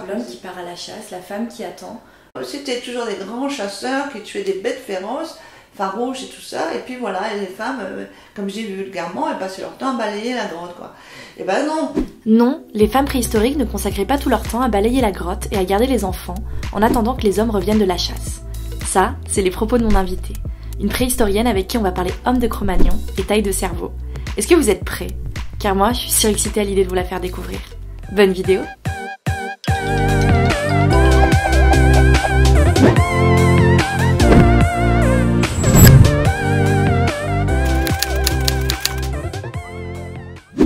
l'homme qui part à la chasse, la femme qui attend. C'était toujours des grands chasseurs qui tuaient des bêtes féroces, farouches et tout ça, et puis voilà, et les femmes, comme je dis vulgairement, elles passaient leur temps à balayer la grotte, quoi. Et ben non. Non, les femmes préhistoriques ne consacraient pas tout leur temps à balayer la grotte et à garder les enfants, en attendant que les hommes reviennent de la chasse. Ça, c'est les propos de mon invitée, une préhistorienne avec qui on va parler homme de Cro-Magnon et taille de cerveau. Est-ce que vous êtes prêts? Car moi, je suis surexcitée à l'idée de vous la faire découvrir. Bonne vidéo!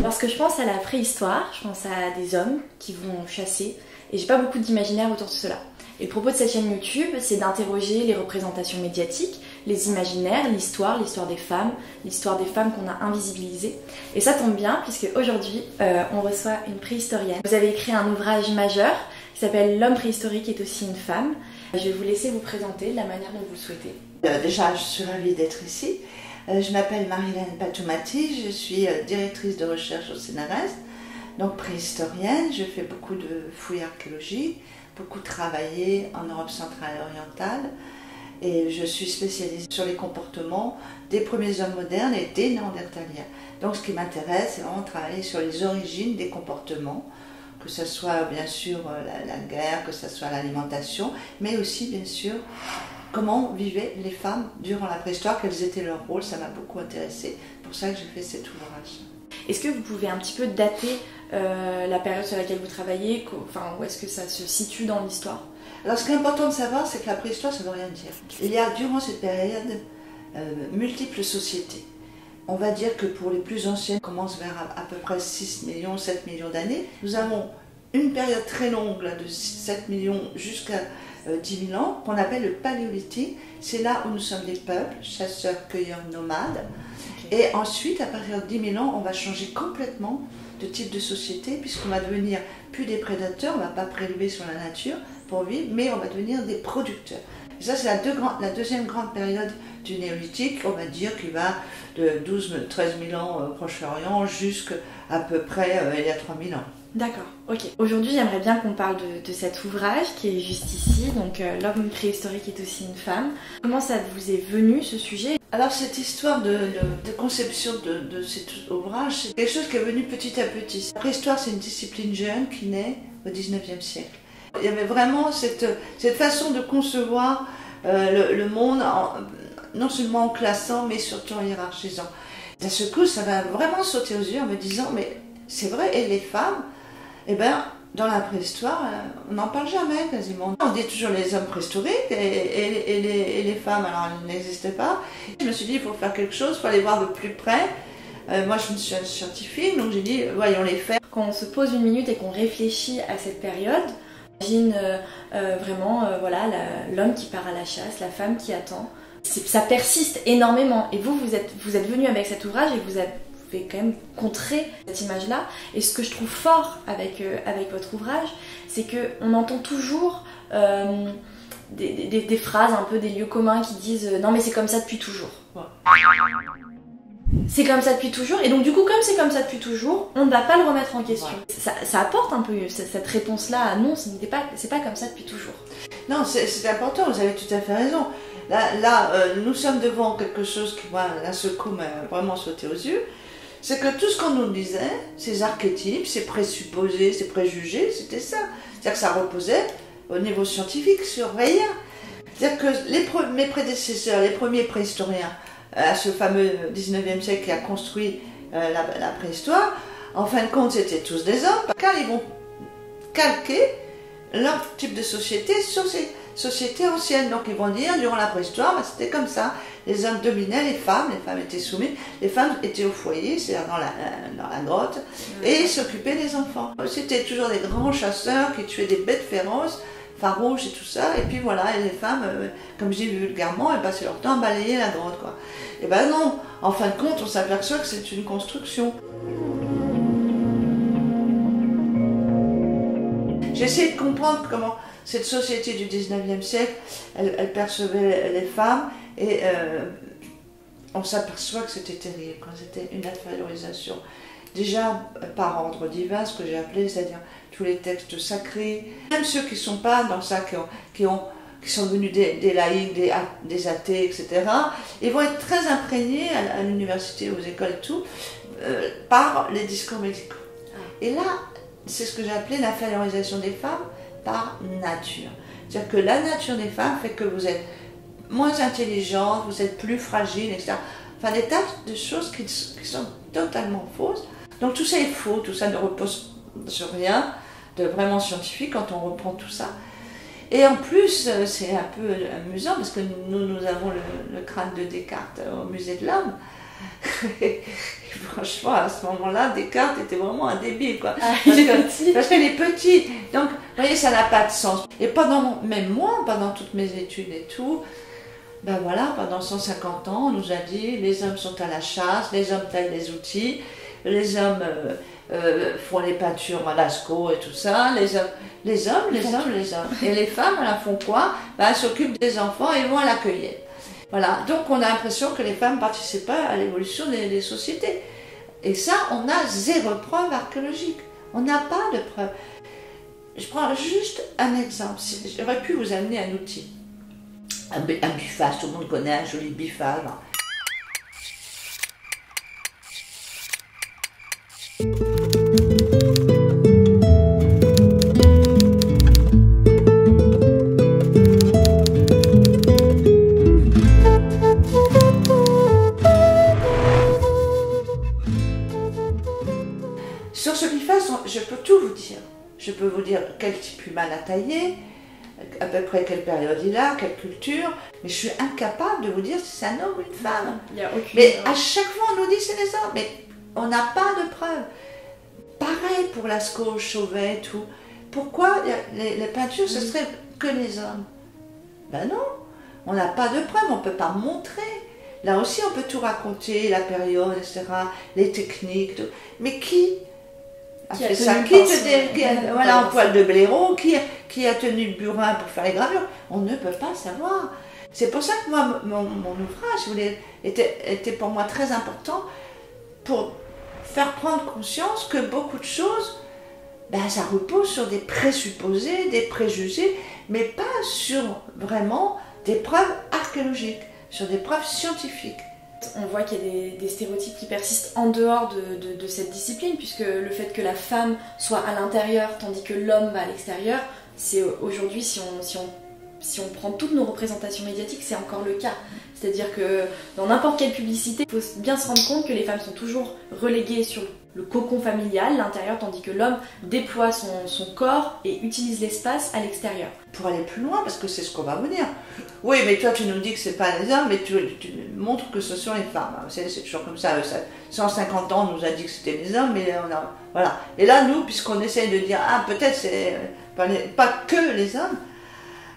Lorsque je pense à la préhistoire, je pense à des hommes qui vont chasser, et j'ai pas beaucoup d'imaginaire autour de cela. Et le propos de cette chaîne YouTube, c'est d'interroger les représentations médiatiques, les imaginaires, l'histoire des femmes qu'on a invisibilisées. Et ça tombe bien, puisque aujourd'hui, on reçoit une préhistorienne. Vous avez écrit un ouvrage majeur qui s'appelle L'homme préhistorique est aussi une femme. Je vais vous laisser vous présenter de la manière dont vous le souhaitez. Déjà, je suis ravie d'être ici. Je m'appelle Marilène Patoumati, je suis directrice de recherche au CNRS, donc préhistorienne. Je fais beaucoup de fouilles archéologiques, beaucoup travaillé en Europe centrale et orientale, et je suis spécialisée sur les comportements des premiers hommes modernes et des néandertaliens. Donc ce qui m'intéresse, c'est vraiment travailler sur les origines des comportements, que ce soit bien sûr la guerre, que ce soit l'alimentation, mais aussi bien sûr comment vivaient les femmes durant la préhistoire, quels étaient leurs rôles. Ça m'a beaucoup intéressée, c'est pour ça que j'ai fait cet ouvrage. Est-ce que vous pouvez un petit peu dater la période sur laquelle vous travaillez, enfin, où est-ce que ça se situe dans l'histoire? Alors ce qui est important de savoir, c'est que la préhistoire, ça ne veut rien dire. Il y a durant cette période multiples sociétés. On va dire que pour les plus anciennes, on commence vers à peu près 6 millions, 7 millions d'années. Nous avons une période très longue, là, de 7 millions jusqu'à 10 000 ans, qu'on appelle le paléolithique. C'est là où nous sommes des peuples, chasseurs, cueilleurs, nomades. Okay. Et ensuite, à partir de 10 000 ans, on va changer complètement de type de société, puisqu'on va devenir plus des prédateurs, on ne va pas prélever sur la nature pour vivre, mais on va devenir des producteurs. Et ça, c'est la deuxième grande période du néolithique, on va dire qu'il va de 13 000 ans au Proche-Orient jusqu'à peu près il y a 3 000 ans. D'accord, ok. Aujourd'hui, j'aimerais bien qu'on parle de cet ouvrage qui est juste ici, donc L'homme préhistorique est aussi une femme. Comment ça vous est venu, ce sujet? Alors, cette histoire de conception de cet ouvrage, c'est quelque chose qui est venu petit à petit. La préhistoire, c'est une discipline jeune qui naît au 19e siècle. Il y avait vraiment cette façon de concevoir le monde, non seulement en classant, mais surtout en hiérarchisant. D'un seul coup, ça va vraiment sauter aux yeux en me disant, mais c'est vrai, et les femmes, eh ben, dans la préhistoire, on n'en parle jamais quasiment. On dit toujours les hommes préhistoriques et les femmes, alors elles n'existaient pas. Je me suis dit, il faut faire quelque chose, il faut aller voir de plus près. Moi, je suis une scientifique, donc j'ai dit, voyons les faire. Quand on se pose une minute et qu'on réfléchit à cette période, j'imagine vraiment voilà, l'homme qui part à la chasse, la femme qui attend. Ça persiste énormément. Et vous êtes venu avec cet ouvrage et vous avez quand même contrer cette image-là. Et ce que je trouve fort avec votre ouvrage, c'est qu'on entend toujours des phrases, un peu des lieux communs qui disent « Non mais c'est comme ça depuis toujours ouais. ». C'est comme ça depuis toujours, et donc du coup comme c'est comme ça depuis toujours, on ne va pas le remettre en question. Ouais. Ça apporte un peu cette réponse-là à non, c'est pas comme ça depuis toujours. Non, c'est important, vous avez tout à fait raison. Là nous sommes devant quelque chose qui, moi, d'un seul coup m'a vraiment sauté aux yeux. C'est que tout ce qu'on nous disait, ces archétypes, ces présupposés, ces préjugés, c'était ça. C'est-à-dire que ça reposait au niveau scientifique sur rien. C'est-à-dire que mes prédécesseurs, les premiers préhistoriens, à ce fameux 19e siècle qui a construit la préhistoire, en fin de compte, c'était tous des hommes, car ils vont calquer leur type de société sur ces sociétés anciennes. Donc ils vont dire, durant la préhistoire, bah, c'était comme ça. Les hommes dominaient les femmes étaient soumises, les femmes étaient au foyer, c'est-à-dire dans la grotte, et s'occupaient des enfants. C'était toujours des grands chasseurs qui tuaient des bêtes féroces, farouches et tout ça, et puis voilà, et les femmes, comme je dis vulgairement, elles passaient leur temps à balayer la grotte, quoi. Et ben non, en fin de compte, on s'aperçoit que c'est une construction. J'ai essayé de comprendre comment cette société du 19e siècle, elle percevait les femmes, et on s'aperçoit que c'était terrible, quand c'était une infériorisation déjà par ordre divin, ce que j'ai appelé, c'est-à-dire tous les textes sacrés, même ceux qui ne sont pas dans ça, qui sont devenus des laïcs, des athées, etc., ils vont être très imprégnés à l'université, aux écoles et tout, par les discours médicaux. Et là, c'est ce que j'ai appelé l'infériorisation des femmes par nature. C'est-à-dire que la nature des femmes fait que vous êtes moins intelligente, vous êtes plus fragile, etc. Enfin, des tas de choses qui sont totalement fausses. Donc tout ça est faux, tout ça ne repose sur rien de vraiment scientifique quand on reprend tout ça. Et en plus, c'est un peu amusant parce que nous avons le crâne de Descartes au musée de l'homme. Et franchement, à ce moment-là, Descartes était vraiment un débile, quoi. Parce qu'il est petit. Donc, vous voyez, ça n'a pas de sens. Et même moi, pendant toutes mes études et tout, ben voilà, pendant 150 ans, on nous a dit les hommes sont à la chasse, les hommes taillent les outils, les hommes font les peintures à Lascaux et tout ça, les hommes. Et les femmes, elles font quoi? Ben, elles s'occupent des enfants et vont à la cueillette. Voilà, donc on a l'impression que les femmes ne participent pas à l'évolution des sociétés. Et ça, on a zéro preuve archéologique. On n'a pas de preuve. Je prends juste un exemple. J'aurais pu vous amener un outil. Un biface, tout le monde connaît un joli biface. Sur ce biface, je peux tout vous dire. Je peux vous dire quel type humain l'a taillé, à peu près quelle période il a, quelle culture, mais je suis incapable de vous dire si c'est un homme ou une femme. Mais à chaque fois on nous dit c'est les hommes, mais on n'a pas de preuves. Pareil pour Lascaux, Chauvet et tout. Pourquoi les peintures ce serait que les hommes? Ben non, on n'a pas de preuves, on ne peut pas montrer. Là aussi on peut tout raconter, la période, etc., les techniques, tout. Mais qui a fait ça? Voilà, en poil de blaireau, qui a tenu le burin pour faire les gravures? On ne peut pas savoir. C'est pour ça que moi, mon ouvrage, si vous voulez, était pour moi très important pour faire prendre conscience que beaucoup de choses, ben, ça repose sur des présupposés, des préjugés, mais pas sur vraiment des preuves archéologiques, sur des preuves scientifiques. On voit qu'il y a des stéréotypes qui persistent en dehors de cette discipline, puisque le fait que la femme soit à l'intérieur tandis que l'homme va à l'extérieur, c'est aujourd'hui, si on prend toutes nos représentations médiatiques, c'est encore le cas. C'est-à-dire que dans n'importe quelle publicité, il faut bien se rendre compte que les femmes sont toujours reléguées sur le cocon familial, l'intérieur, tandis que l'homme déploie son corps et utilise l'espace à l'extérieur. Pour aller plus loin, parce que c'est ce qu'on va vous dire. Oui, mais toi tu nous dis que c'est pas les hommes, mais tu montres que ce sont les femmes. C'est toujours comme ça. 150 ans on nous a dit que c'était les hommes, mais voilà. Et là, nous, puisqu'on essaye de dire, ah peut-être c'est pas que les hommes,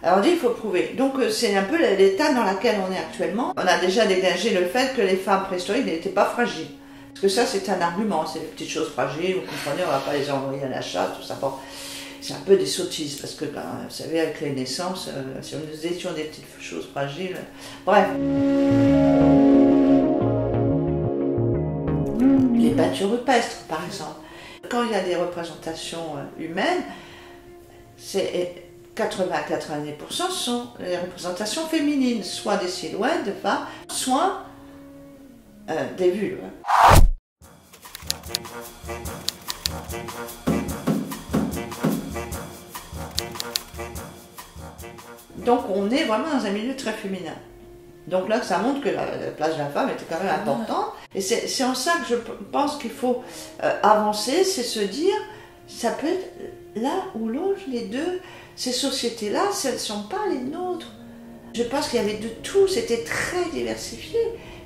alors on dit il faut prouver. Donc c'est un peu l'état dans lequel on est actuellement. On a déjà dégagé le fait que les femmes préhistoriques n'étaient pas fragiles. Parce que ça c'est un argument, c'est des petites choses fragiles, vous comprenez, on ne va pas les envoyer à la chasse, tout ça. Bon, c'est un peu des sottises, parce que, vous savez, avec les naissances, si nous étions des petites choses fragiles... Bref. Les peintures rupestres, par exemple. Quand il y a des représentations humaines, c'est 80-90% sont les représentations féminines, soit des silhouettes de femmes, soit des vulves. Donc on est vraiment dans un milieu très féminin. Donc là, ça montre que la place de la femme était quand même importante. Et c'est en ça que je pense qu'il faut avancer, c'est se dire, ça peut être l'un ou l'autre, les deux. Ces sociétés-là, ce ne sont pas les nôtres. Je pense qu'il y avait de tout, c'était très diversifié.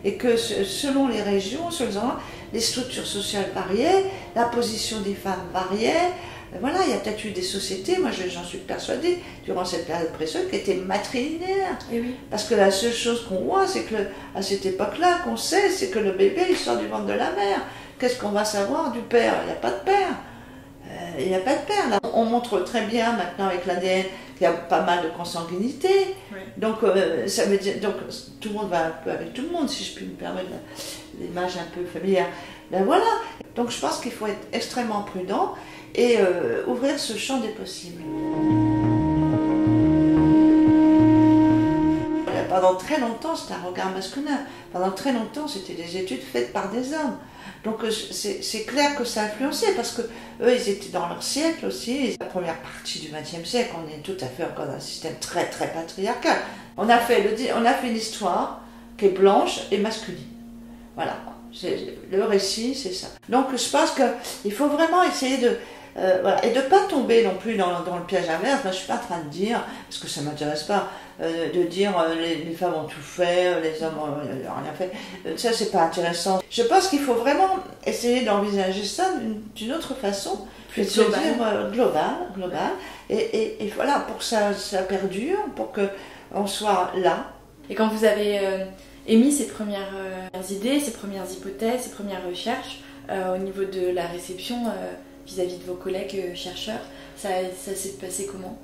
Et que selon les régions, selon les endroits, les structures sociales variaient, la position des femmes variait. Voilà, il y a peut-être eu des sociétés, moi j'en suis persuadée, durant cette période précieuse, qui étaient matrilinéaires. Et oui. Parce que la seule chose qu'on voit, c'est que à cette époque-là, qu'on sait, c'est que le bébé, il sort du ventre de la mère. Qu'est-ce qu'on va savoir du père? Il n'y a pas de père. Il n'y a pas de père. Là. On montre très bien maintenant avec l'ADN qu'il y a pas mal de consanguinité. Oui. Donc, ça veut dire, donc tout le monde va un peu avec tout le monde, si je puis me permettre l'image un peu familière. Ben voilà. Donc je pense qu'il faut être extrêmement prudent et ouvrir ce champ des possibles. Pendant très longtemps, c'était un regard masculin. Pendant très longtemps, c'était des études faites par des hommes. Donc c'est clair que ça a influencé, parce que eux, ils étaient dans leur siècle aussi. La première partie du XXe siècle, on est tout à fait encore dans un système très très patriarcal. On a fait une histoire qui est blanche et masculine. Voilà. Le récit, c'est ça. Donc je pense qu'il faut vraiment essayer de... voilà. Et de ne pas tomber non plus dans le piège inverse. Moi, je ne suis pas en train de dire, parce que ça ne m'intéresse pas, de dire les femmes ont tout fait, les hommes n'ont rien fait. Ça, c'est pas intéressant. Je pense qu'il faut vraiment essayer d'envisager ça d'une autre façon. Plus de se dire global. Et voilà, pour que ça perdure, pour qu'on soit là. Et quand vous avez émis ces premières idées, ces premières hypothèses, ces premières recherches, au niveau de la réception vis-à-vis de vos collègues chercheurs, ça s'est passé comment?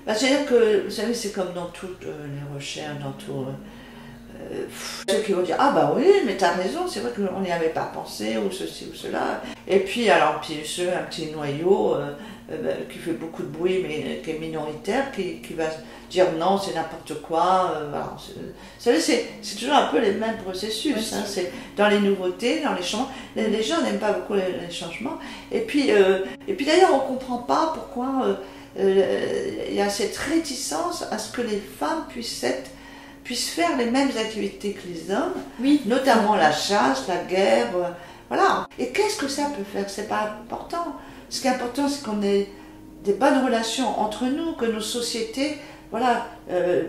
C'est-à-dire que, vous savez, c'est comme dans toutes les recherches, dans tout... ceux qui vont dire, ah bah oui, mais t'as raison, c'est vrai qu'on n'y avait pas pensé, ou ceci ou cela. Et puis, alors, un petit noyau qui fait beaucoup de bruit, mais qui est minoritaire, qui va dire non, c'est n'importe quoi. Voilà. Vous savez, c'est toujours un peu les mêmes processus. Oui, hein, c'est dans les nouveautés, dans les changements. Les gens n'aiment pas beaucoup les changements. Et puis d'ailleurs, on ne comprend pas pourquoi... il y a cette réticence à ce que les femmes puissent faire les mêmes activités que les hommes, oui, notamment la chasse, la guerre, voilà. Et qu'est-ce que ça peut faire? C'est pas important. Ce qui est important, c'est qu'on ait des bonnes relations entre nous, que nos sociétés, voilà,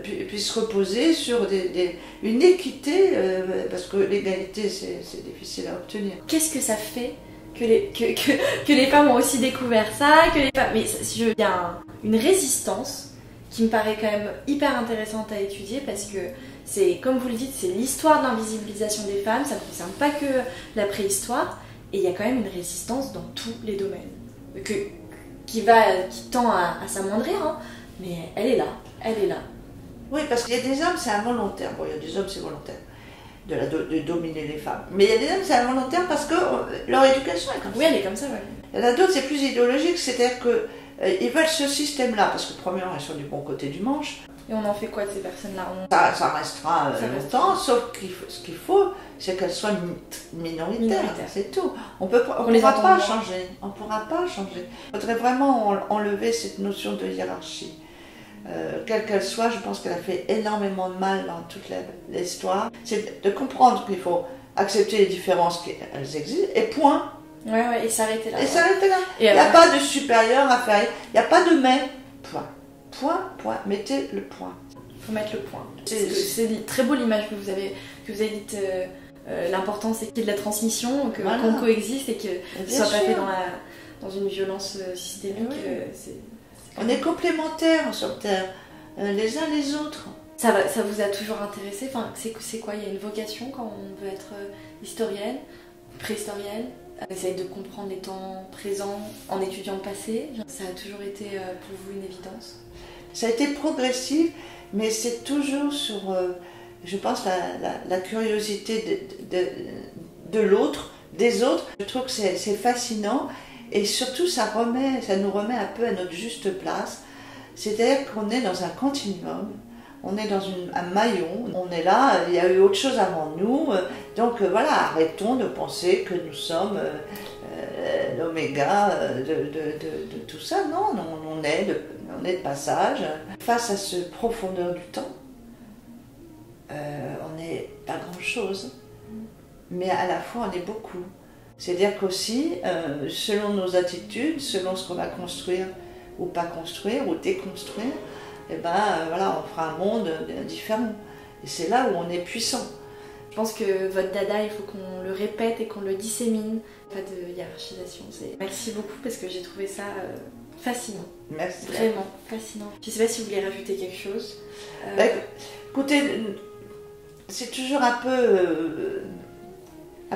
puissent reposer sur une équité, parce que l'égalité, c'est difficile à obtenir. Qu'est-ce que ça fait que les femmes ont aussi découvert ça, mais il y a une résistance qui me paraît quand même hyper intéressante à étudier, parce que c'est, comme vous le dites, c'est l'histoire de l'invisibilisation des femmes, ça ne concerne pas que la préhistoire, et il y a quand même une résistance dans tous les domaines, qui tend à s'amoindrir, hein, mais elle est là. Oui, parce qu'il y a des hommes, c'est involontaire. Bon, il y a des hommes, c'est volontaire. De dominer les femmes. Mais il y a des hommes, c'est involontaire parce que leur éducation est comme ça. Oui, elle est comme ça, oui. Il y en a d'autres, c'est plus idéologique, c'est-à-dire qu'ils veulent ce système-là, parce que premièrement, ils sont du bon côté du manche. Et on en fait quoi de ces personnes-là? Ça restera longtemps, sauf que ce qu'il faut, c'est qu'elles soient minoritaires, c'est tout. On ne pourra pas changer. On ne pourra pas changer. Il faudrait vraiment enlever cette notion de hiérarchie. Quelle qu'elle soit, je pense qu'elle a fait énormément de mal dans toute l'histoire. C'est de comprendre qu'il faut accepter les différences qu'elles existent, et point. Ouais, et s'arrêter là. Il n'y a pas de supérieur, inférieur, il n'y a pas de mais, point. Point, mettez le point. Il faut mettre le point. C'est très beau l'image que vous avez dite. L'important, c'est qu'il y ait de la transmission, qu'on coexiste et que ce ne soit pas fait dans une violence systémique. Oui. On est complémentaires sur Terre, les uns les autres. Ça vous a toujours intéressé? Enfin, c'est quoi? Il y a une vocation quand on veut être historienne, préhistorienne? Essayer de comprendre les temps présents en étudiant le passé. Ça a toujours été pour vous une évidence? Ça a été progressif, mais c'est toujours sur, je pense, la curiosité de l'autre, des autres. Je trouve que c'est fascinant. Et surtout, ça nous remet un peu à notre juste place. C'est-à-dire qu'on est dans un continuum, on est dans un maillon, on est là, il y a eu autre chose avant nous. Donc voilà, arrêtons de penser que nous sommes l'oméga de tout ça. Non, on est de passage. Face à cette profondeur du temps, on n'est pas grand-chose, mais à la fois on est beaucoup. C'est-à-dire qu'aussi, selon nos attitudes, selon ce qu'on va construire ou pas construire ou déconstruire, voilà, on fera un monde différent. Et c'est là où on est puissant. Je pense que votre dada, il faut qu'on le répète et qu'on le dissémine. Pas de hiérarchisation. Merci beaucoup parce que j'ai trouvé ça fascinant. Merci. Vraiment fascinant. Je ne sais pas si vous voulez rajouter quelque chose. Écoutez, c'est toujours un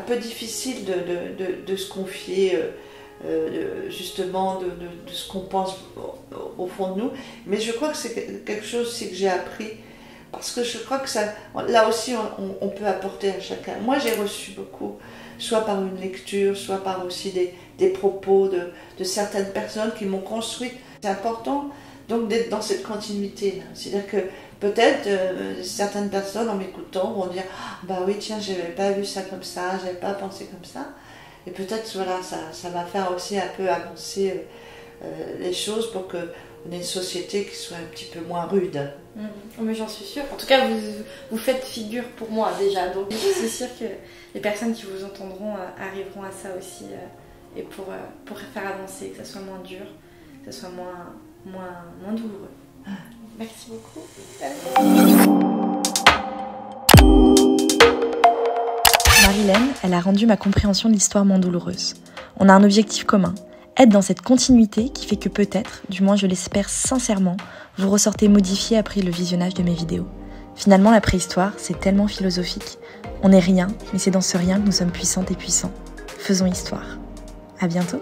peu difficile de se confier justement de ce qu'on pense au fond de nous, mais je crois que c'est quelque chose aussi que j'ai appris Parce que je crois que ça, là aussi, on peut apporter à chacun. Moi, j'ai reçu beaucoup, soit par une lecture, soit par aussi des propos de certaines personnes qui m'ont construit. C'est important donc d'être dans cette continuité-là. C'est-à-dire que peut-être certaines personnes, en m'écoutant, vont dire « Bah oui, tiens, j'avais pas vu ça comme ça, j'avais pas pensé comme ça. » Et peut-être, voilà, ça va faire aussi un peu avancer les choses pour qu'on ait une société qui soit un petit peu moins rude. Mais j'en suis sûre. En tout cas, vous faites figure pour moi déjà. Donc, je suis sûre que les personnes qui vous entendront arriveront à ça aussi. Et pour faire avancer, que ça soit moins dur, que ça soit moins douloureux. Merci beaucoup. Marilène, elle a rendu ma compréhension de l'histoire moins douloureuse. On a un objectif commun, être dans cette continuité qui fait que peut-être, du moins je l'espère sincèrement, vous ressortez modifié après le visionnage de mes vidéos. Finalement, la préhistoire, c'est tellement philosophique. On n'est rien, mais c'est dans ce rien que nous sommes puissantes et puissants. Faisons histoire. À bientôt.